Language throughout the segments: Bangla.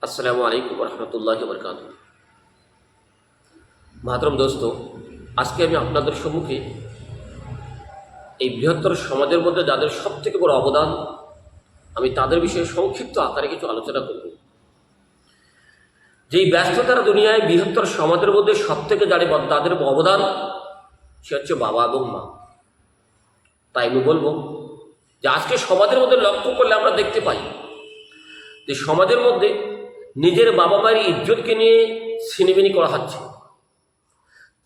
আসসালামু আলাইকুম রহমতুল্লাহি বরকাতুহ। মহাতরম দোস্ত, আজকে আমি আপনাদের সম্মুখে এই বৃহত্তর সমাজের মধ্যে যাদের সবথেকে বড় অবদান, আমি তাদের বিষয়ে সংক্ষিপ্ত আকারে কিছু আলোচনা করব। যেই ব্যস্ততার দুনিয়ায় বৃহত্তর সমাজের মধ্যে সবথেকে যাদের অবদান, সে হচ্ছে বাবা এবং মা। তাই আমি বলবো যে আজকে সমাজের মধ্যে লক্ষ্য করলে আমরা দেখতে পাই যে সমাজের মধ্যে নিজের বাবা মায়ের ইজ্জতকে নিয়ে ছিনিমিনি করা হচ্ছে,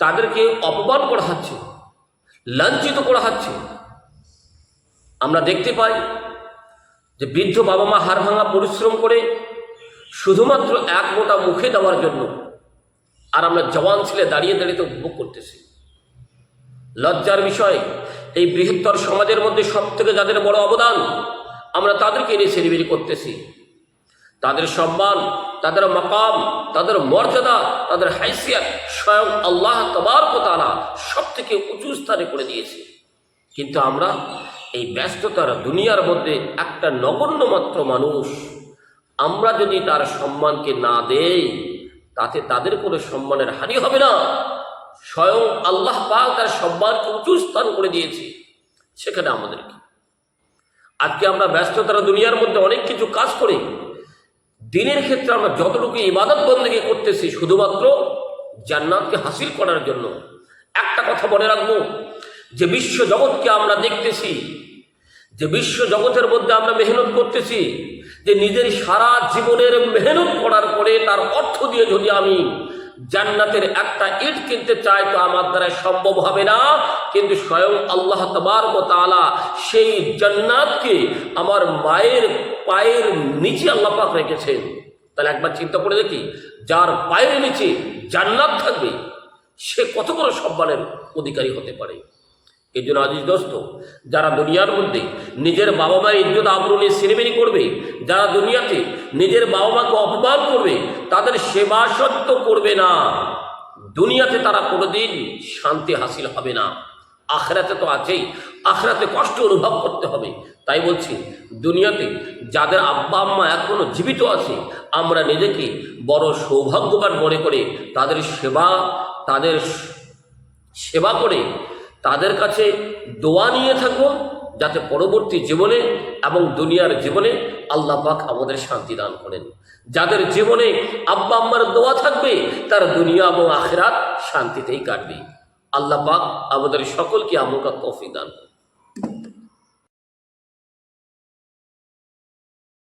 তাদেরকে অপমান করা হচ্ছে, লাঞ্ছিত করা হচ্ছে। আমরা দেখতে পাই যে বৃদ্ধ বাবা মা হাড় ভাঙা পরিশ্রম করে শুধুমাত্র এক মোটা মুখে দেওয়ার জন্য, আর আমরা জওয়ান ছেলে দাঁড়িয়ে দাঁড়িয়ে তো উপভোগ করতেছি। লজ্জার বিষয়, এই বৃহত্তর সমাজের মধ্যে সব থেকে যাদের বড় অবদান, আমরা তাদেরকে নিয়ে ছেড়িবেড়ি করতেছি। তাদের সম্মান, তাদের মাকাম, তাদের মর্যাদা, তাদের হাইসিয়াত স্বয়ং আল্লাহ তাবারক ওয়া তাআলা সব থেকে উঁচু স্থানে করে দিয়েছে। কিন্তু আমরা এই ব্যস্ততার দুনিয়ার মধ্যে একটা নগণ্য মাত্র মানুষ, আমরা যদি তার সম্মানকে না দেই, তাতে তাদের কোনো সম্মানের হানি হবে না। স্বয়ং আল্লাহ পাক তার সম্মানকে উঁচু স্থান করে দিয়েছে। সেখানে আমাদেরকে আজকে আমরা ব্যস্ততার দুনিয়ার মধ্যে অনেক কিছু কাজ করি। দিনের ক্ষেত্রে আমরা যতটুকু ইবাদত বন্দেগী করতেছি শুধুমাত্র জান্নাতকে হাসিল করার জন্য। একটা কথা মনে রাখবো, যে বিশ্ব জগৎকে আমরা দেখতেছি, যে বিশ্ব জগতের মধ্যে আমরা মেহনত করতেছি, যে নিজের সারা জীবনের মেহনত করার পরে তার অর্থ দিয়ে যদি আমি জান্নাতের একটা ইট কিনতে চাই, তো আমার দ্বারা সম্ভব হবে না। কিন্তু স্বয়ং আল্লাহ তাবারক ওয়া তাআলা সেই জান্নাতকে আমার মায়ের পায়ের নিচে আল্লাহ পাক রেখেছেন। তাহলে একবার চিন্তা করে দেখি, যার পায়ের নিচে জান্নাত থাকবে সে কত বড় সম্মানের অধিকারী হতে পারে। এই জন্য আজিজ দোস্ত, যারা দুনিয়ার মধ্যে নিজের বাবা মায়ের ইজ্জত আবরু নিয়ে ছিনিমিনি করবে, যারা দুনিয়াতে নিজের বাবা মাকে অপমান করবে, তাদের সেবা সত্য করবে না, দুনিয়াতে তারা কোনোদিন শান্তি হাসিল হবে না। আখিরাতে তো আছেই, আখিরাতে কষ্ট অনুভব করতে হবে। তাই বলছি, দুনিয়াতে যাদের আব্বা আম্মা এখনো জীবিত আছে, আমরা নিজেকে বড় সৌভাগ্যবান মনে করে তাদের সেবা করে তাদের কাছে দোয়া নিয়ে থাকবো, যাতে পরবর্তী জীবনে এবং দুনিয়ার জীবনে আল্লাহ পাক আমাদের শান্তি দান করেন। যাদের জীবনে আব্বা আম্মার দোয়া থাকবে, তার দুনিয়া এবং আখিরাত শান্তিতেই কাটবে। আল্লাহ পাক আমাদের সকলকে আমল করার তৌফিক দান করেন।